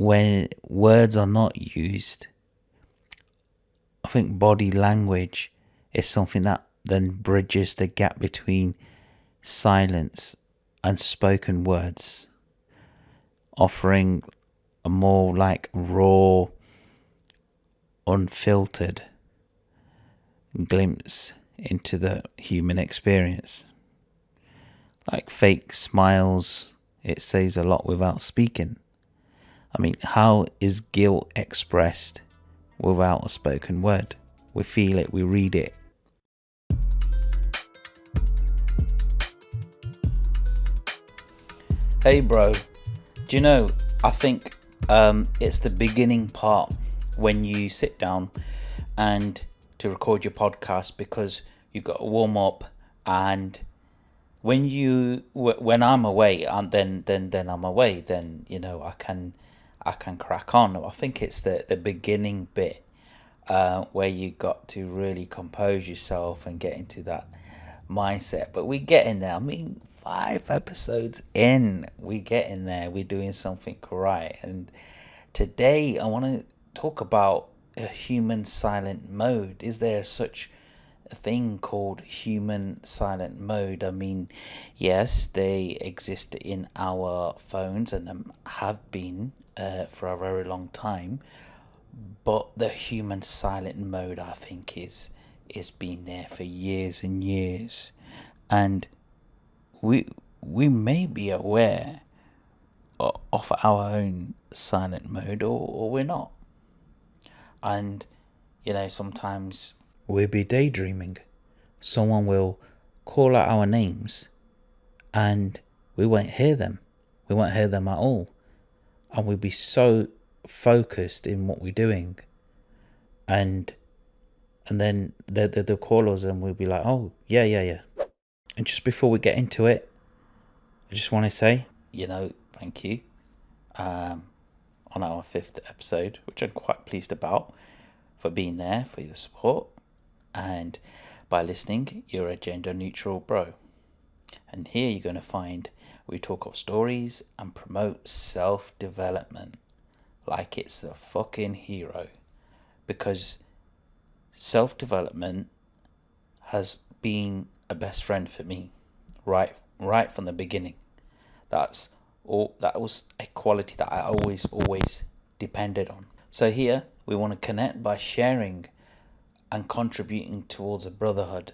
when words are not used, I think body language is something that then bridges the gap between silence and spoken words, offering a more like raw, unfiltered glimpse into the human experience. Like fake smiles, it says a lot without speaking. I mean, how is guilt expressed without a spoken word? We feel it, we read it. Hey bro, do you know, I think it's the beginning part when you sit down and to record your podcast, because you've got to warm up, and when I'm away, and then I'm away, then I can crack on. I think it's the beginning bit where you got to really compose yourself and get into that mindset. But we get in there. I mean, 5 episodes in, we get in there. We're doing something right. And today I want to talk about a human silent mode. Is there such a thing called human silent mode? I mean, yes, they exist in our phones and have been for a very long time. But the human silent mode, I think, is been there for years and years, and we may be aware of our own silent mode, or we're not. And sometimes we'll be daydreaming. Someone will call out our names, and we won't hear them. We won't hear them at all, and we'll be so focused in what we're doing, and then they'll call us and we'll be like, oh yeah. And just before we get into it, I just want to say, thank you on our 5th episode, which I'm quite pleased about, for being there, for your support, and by listening. You're a gender neutral bro, and here you're going to find we talk of stories and promote self-development like it's a fucking hero, because self-development has been a best friend for me right from the beginning. That was a quality that I always depended on. So here we want to connect by sharing and contributing towards a brotherhood.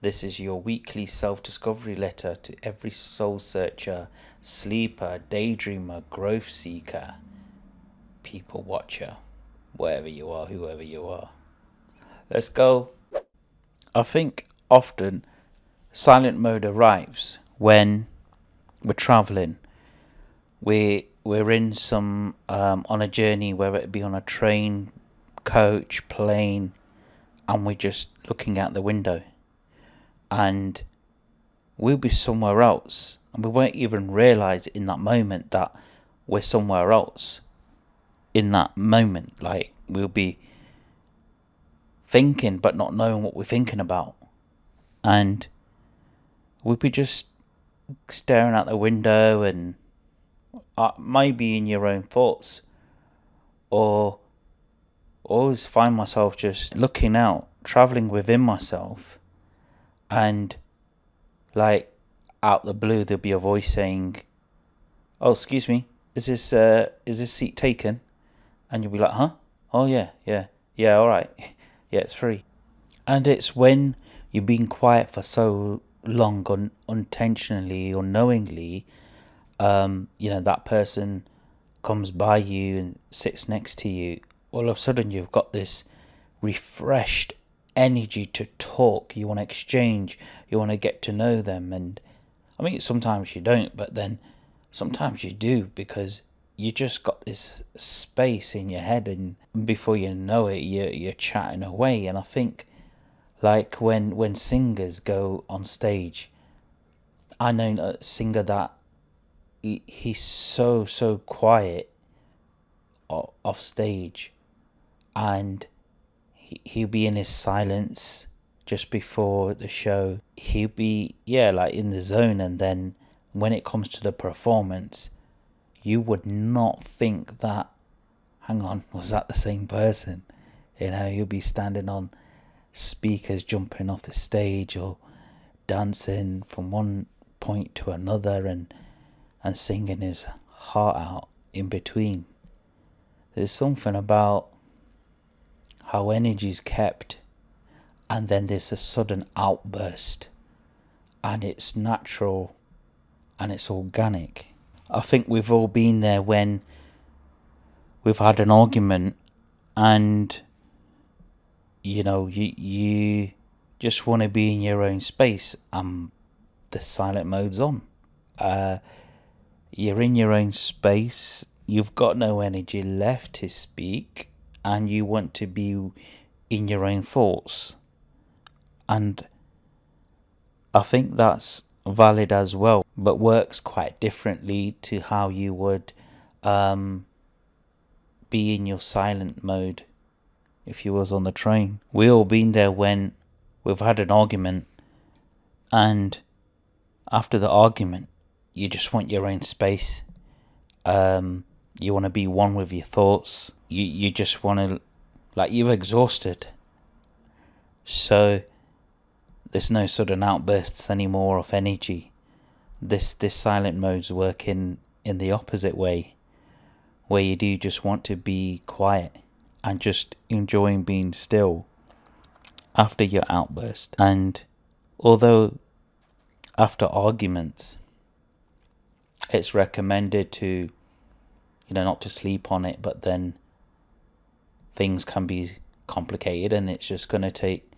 This is your weekly self-discovery letter to every soul searcher, sleeper, daydreamer, growth seeker, people watcher, wherever you are, whoever you are. Let's go. I think often silent mode arrives when we're traveling. We're in some on a journey, whether it be on a train, coach, plane, and we're just looking out the window, and we'll be somewhere else, and we won't even realize in that moment that we're somewhere else. In that moment, like, we'll be thinking but not knowing what we're thinking about, and we'll be just staring out the window and maybe in your own thoughts, or always find myself just looking out, traveling within myself, and like out the blue there'll be a voice saying, oh, excuse me, is this seat taken? And you'll be like, huh? Oh yeah, all right. Yeah, it's free. And it's when you've been quiet for so long, unintentionally or knowingly, that person comes by you and sits next to you. All of a sudden you've got this refreshed energy to talk. You want to exchange, you want to get to know them. And I mean, sometimes you don't, but then sometimes you do, because you just got this space in your head, and before you know it, you're chatting away. And I think, like, when singers go on stage, I know a singer that he's so quiet off stage, and he'll be in his silence just before the show. He'll be like in the zone, and then when it comes to the performance, you would not think that, hang on, was that the same person? You'll be standing on speakers, jumping off the stage, or dancing from one point to another, and singing his heart out in between. There's something about how energy's kept, and then there's a sudden outburst, and it's natural and it's organic. I think we've all been there when we've had an argument, and you just want to be in your own space, and the silent mode's on. You're in your own space, you've got no energy left to speak, and you want to be in your own thoughts. And I think that's valid as well, but works quite differently to how you would be in your silent mode if you was on the train. We all been there when we've had an argument, and after the argument you just want your own space. You want to be one with your thoughts. You just want to, like, you're exhausted, so there's no sudden outbursts anymore of energy. This silent mode's working in the opposite way, where you do just want to be quiet and just enjoying being still after your outburst. And although after arguments it's recommended to not to sleep on it, but then things can be complicated, and it's just going to take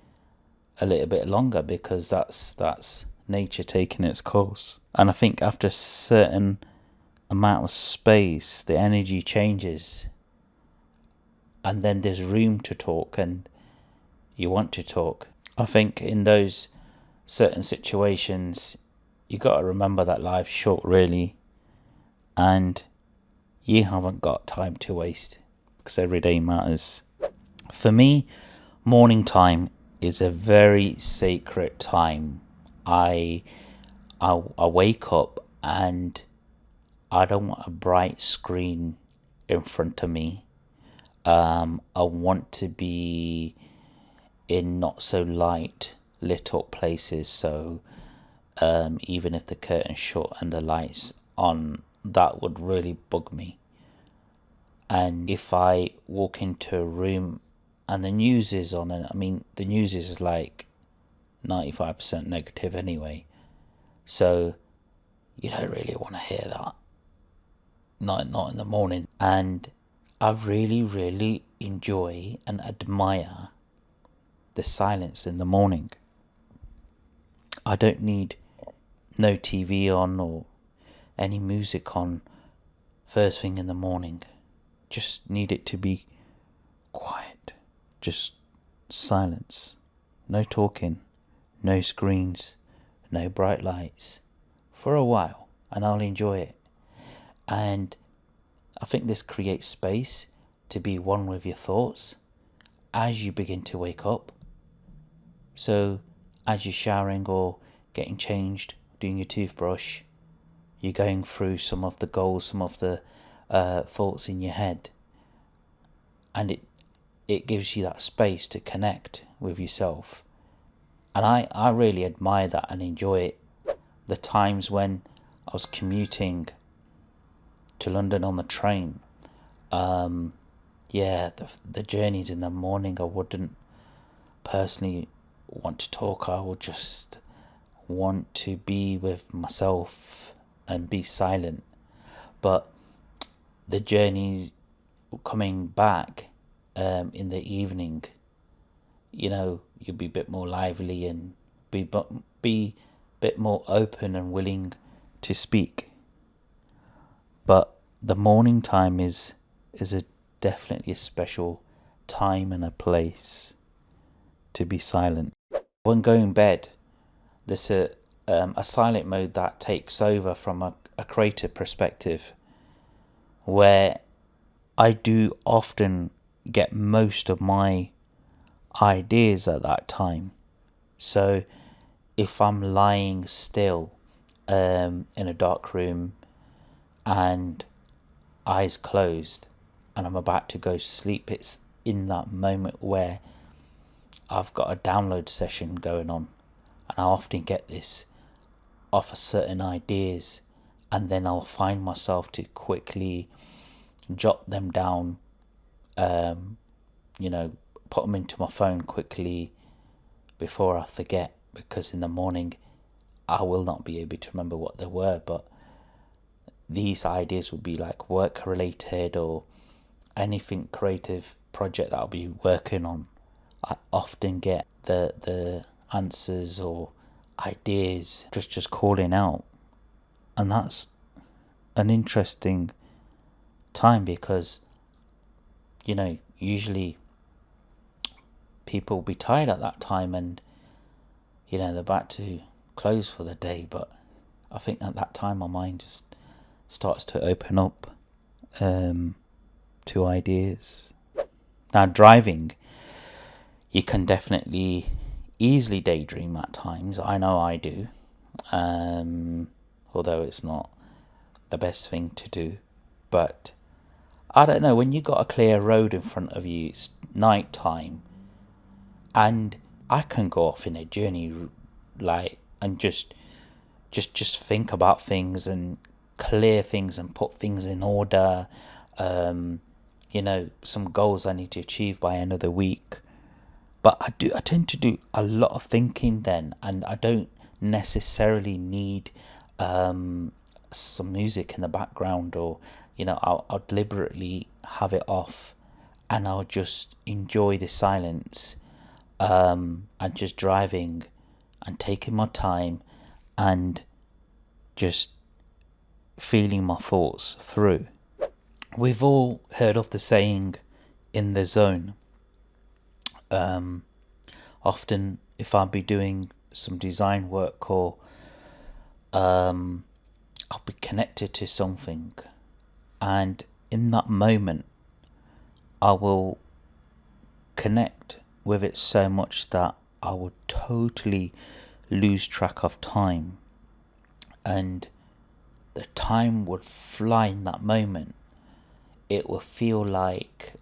a little bit longer, because that's nature taking its course. And I think after a certain amount of space, the energy changes, and then there's room to talk, and you want to talk. I think in those certain situations, you got to remember that life's short, really, and you haven't got time to waste, because every day matters. For me, morning time is a very sacred time. I wake up and I don't want a bright screen in front of me. I want to be in not so light lit up places, so even if the curtain's shut and the lights on, that would really bug me. And if I walk into a room and the news is on, and I mean the news is like 95% negative anyway, so you don't really want to hear that, not in the morning. And I really enjoy and admire the silence in the morning. I don't need no TV on or any music on first thing in the morning. Just need it to be quiet, just silence, no talking, no screens, no bright lights, for a while, and I'll enjoy it. And I think this creates space to be one with your thoughts as you begin to wake up. So as you're showering or getting changed, doing your toothbrush, you're going through some of the goals, some of the thoughts in your head, and it gives you that space to connect with yourself. And I really admire that and enjoy it. The times when I was commuting to London on the train, the journeys in the morning, I wouldn't personally want to talk. I would just want to be with myself and be silent. But the journeys coming back in the evening, you'll be a bit more lively and be a bit more open and willing to speak. But the morning time is definitely a special time and a place to be silent. When going to bed, there's a silent mode that takes over from a creative perspective, where I do often get most of my ideas at that time. So if I'm lying still in a dark room and eyes closed and I'm about to go sleep, it's in that moment where I've got a download session going on, and I often get this off of certain ideas, and then I'll find myself to quickly jot them down, you know, put them into my phone quickly before I forget, because in the morning I will not be able to remember what they were. But these ideas would be like work related or anything creative project that I'll be working on. I often get the answers or ideas just calling out, and that's an interesting time, because usually people will be tired at that time, and they're about to close for the day. But I think at that time my mind just starts to open up to ideas. Now, driving, you can definitely easily daydream at times. I know I do, although it's not the best thing to do. But I don't know, when you got a clear road in front of you, it's night time, and I can go off in a journey, like, and just think about things and clear things and put things in order. Some goals I need to achieve by end of the week. But I tend to do a lot of thinking then, and I don't necessarily need some music in the background, or I'll deliberately have it off, and I'll just enjoy the silence, and just driving and taking my time and just feeling my thoughts through. We've all heard of the saying, in the zone. Often if I'll be doing some design work, or I'll be connected to something, and in that moment I will connect with it so much that I would totally lose track of time, and the time would fly in that moment. It will feel like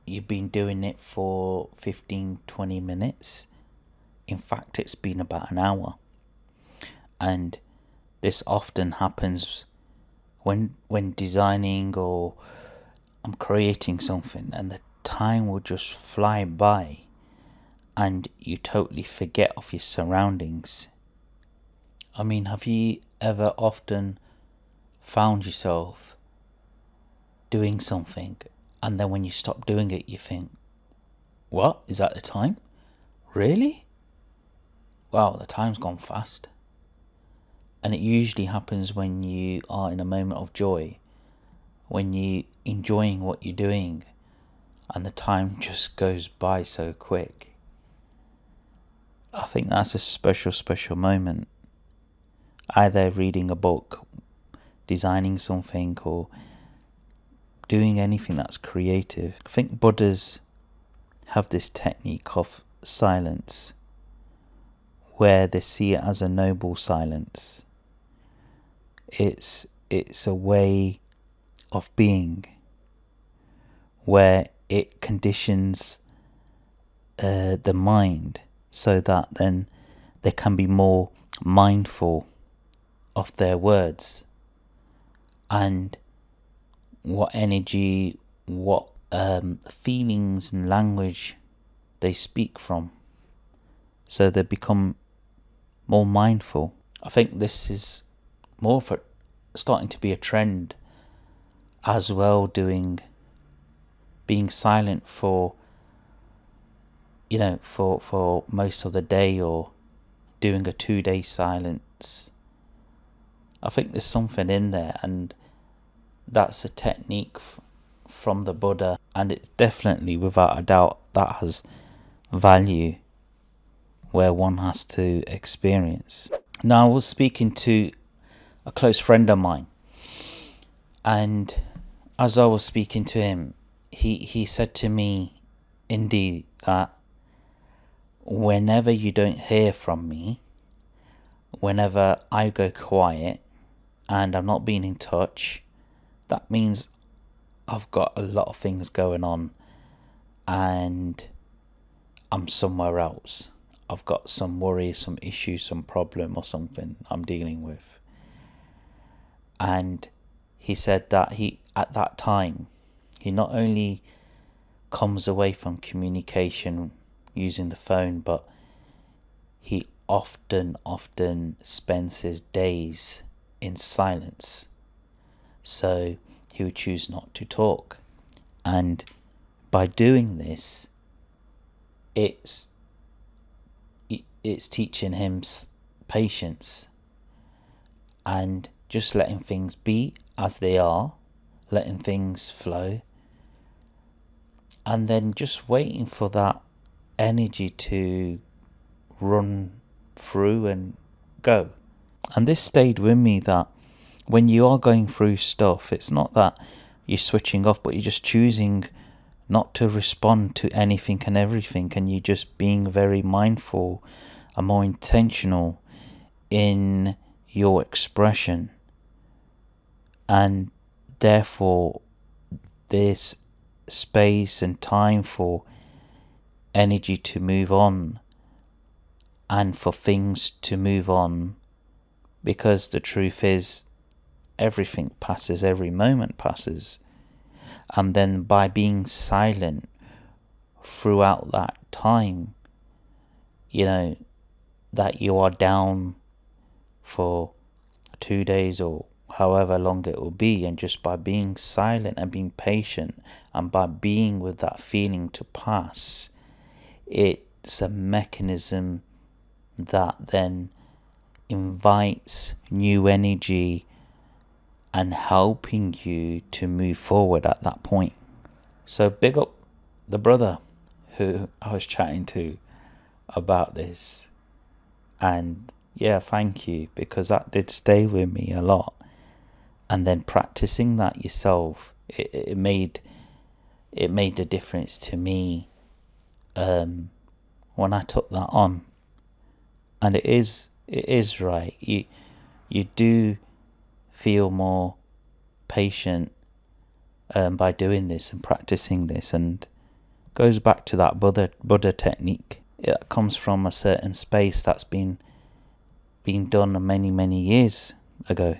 you've been doing it for 15-20 minutes. In fact, it's been about an hour. And this often happens when designing or I'm creating something, and the time will just fly by and you totally forget of your surroundings. I mean, have you ever often found yourself doing something, and then when you stop doing it you think, what, is that the time? Really? Wow, the time's gone fast. And it usually happens when you are in a moment of joy, when you're enjoying what you're doing, and the time just goes by so quick. I think that's a special moment. Either reading a book, designing something, or doing anything that's creative. I think Buddhas have this technique of silence, where they see it as a noble silence. It's a way of being where it conditions the mind, so that then they can be more mindful of their words and what energy, what feelings and language they speak from, so they become more mindful. I think this is more for starting to be a trend as well, being silent for for most of the day, or doing a 2-day silence. I think there's something in there, and that's a technique from the Buddha, and it's definitely, without a doubt, that has value where one has to experience. Now, I was speaking to a close friend of mine, and as I was speaking to him, he said to me, Indeed, that whenever you don't hear from me, whenever I go quiet and I'm not being in touch, that means I've got a lot of things going on and I'm somewhere else. I've got some worry, some issue, some problem or something I'm dealing with. And he said that at that time, he not only comes away from communication using the phone, but he often spends his days in silence. So he would choose not to talk. And by doing this, it's teaching him patience and just letting things be as they are, letting things flow, and then just waiting for that energy to run through and go. And this stayed with me, that when you are going through stuff, it's not that you're switching off, but you're just choosing not to respond to anything and everything, and you're just being very mindful and more intentional in your expression. And therefore there's space and time for energy to move on and for things to move on, because the truth is everything passes, every moment passes. And then by being silent throughout that time, that you are down for 2 days or however long it will be, and just by being silent and being patient and by being with that feeling to pass, it's a mechanism that then invites new energy and helping you to move forward at that point. So big up the brother who I was chatting to about this. And yeah, thank you, because that did stay with me a lot. And then practicing that yourself, it made a difference to me when I took that on. And it is right. You do feel more patient by doing this and practicing this, and goes back to that Buddha technique. It comes from a certain space that's been done many years ago.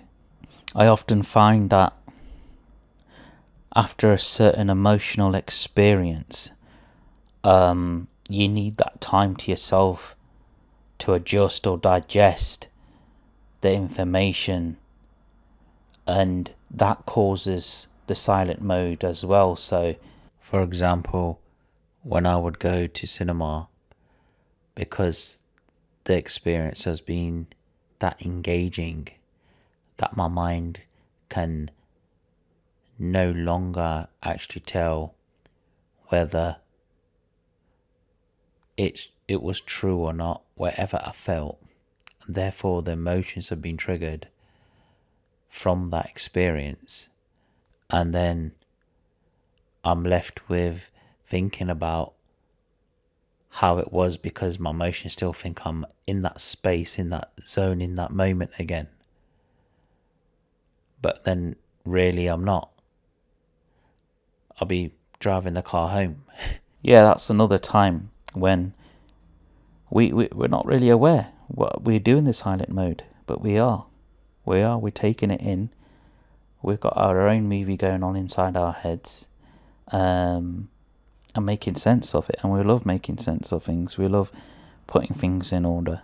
I often find that after a certain emotional experience, you need that time to yourself to adjust or digest the information, and that causes the silent mode as well. So for example, when I would go to cinema, because the experience has been that engaging that my mind can no longer actually tell whether it was true or not, whatever I felt. And therefore the emotions have been triggered from that experience, and then I'm left with thinking about how it was, because my emotions still think I'm in that space, in that zone, in that moment again. But then really I'm not. I'll be driving the car home. Yeah, that's another time when we're not really aware what we're doing, the silent mode, but we're taking it in. We've got our own movie going on inside our heads, and making sense of it. And we love making sense of things. We love putting things in order.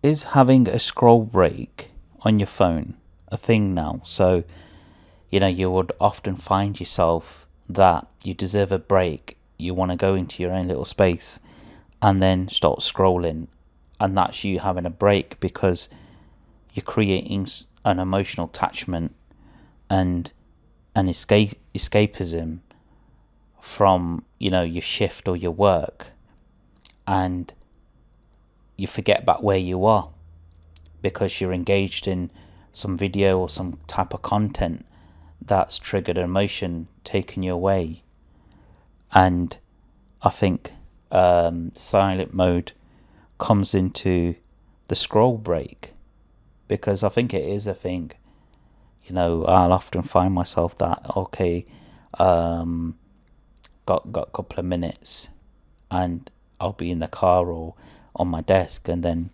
Is having a scroll break on your phone a thing now? So, you would often find yourself that you deserve a break. You want to go into your own little space and then start scrolling. And that's you having a break, because you're creating an emotional attachment and an escapism from your shift or your work, and you forget about where you are because you're engaged in some video or some type of content that's triggered an emotion, taken you away. And I think silent mode comes into the scroll break, because I think it is a thing. I'll often find myself that, okay, got a couple of minutes, and I'll be in the car or on my desk, and then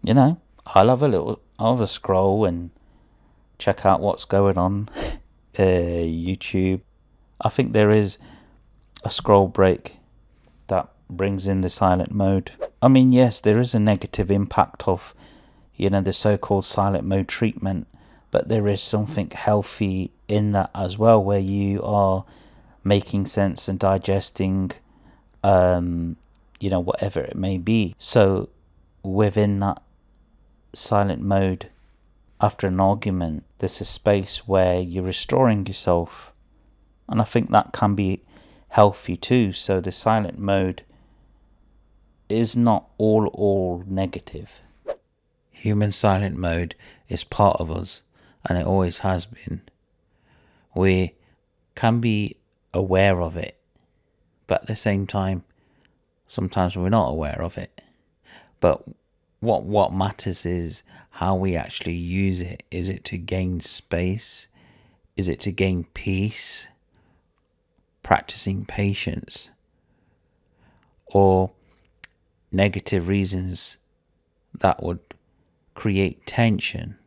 I'll have a scroll and check out what's going on. YouTube. I think there is a scroll break that brings in the silent mode. I mean, yes, there is a negative impact of the so-called silent mode treatment, but there is something healthy in that as well, where you are making sense and digesting whatever it may be. So within that silent mode, after an argument, there's a space where you're restoring yourself, and I think that can be healthy too. So the silent mode is not all negative. Human silent mode is part of us, and it always has been. We can be aware of it, but at the same time, sometimes we're not aware of it. But what matters is how we actually use it. Is it to gain space? Is it to gain peace? Practicing patience? Or negative reasons that would create tension,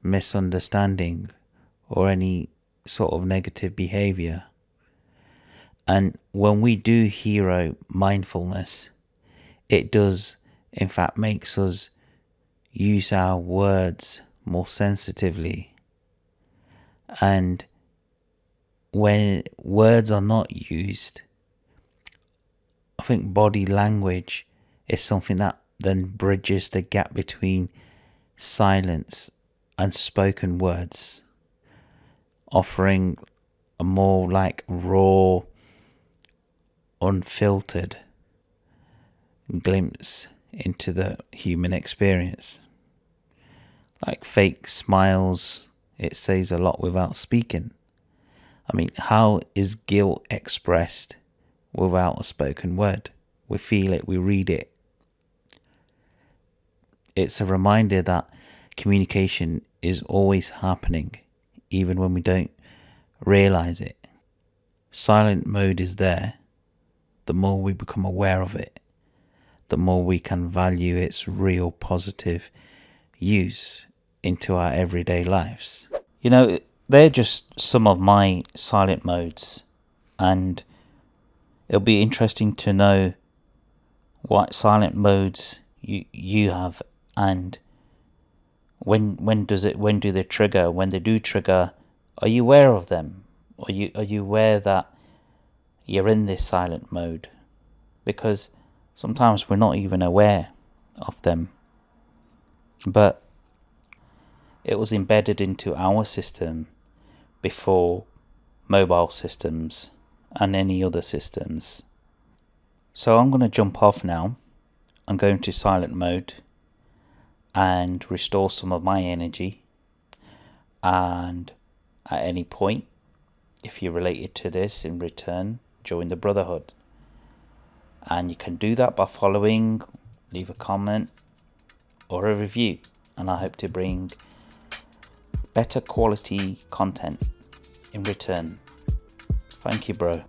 misunderstanding, or any sort of negative behavior? And when we do hero mindfulness, it does in fact makes us use our words more sensitively. And when words are not used, I think body language is something that then bridges the gap between silence and spoken words, offering a more like raw, unfiltered glimpse into the human experience. Like fake smiles, it says a lot without speaking. I mean, how is guilt expressed without a spoken word? We feel it, we read it. It's a reminder that communication is always happening, even when we don't realize it. Silent mode is there. The more we become aware of it, the more we can value its real positive use into our everyday lives. They're just some of my silent modes, and it'll be interesting to know what silent modes you have, and when do they trigger? When they do trigger, are you aware of them? Are you aware that you're in this silent mode? Because sometimes we're not even aware of them, but it was embedded into our system before mobile systems and any other systems. So I'm going to jump off now. I'm going to silent mode and restore some of my energy. And at any point, if you're related to this in return, join the Brotherhood. And you can do that by following, leave a comment or a review. And I hope to bring better quality content in return. Thank you, bro.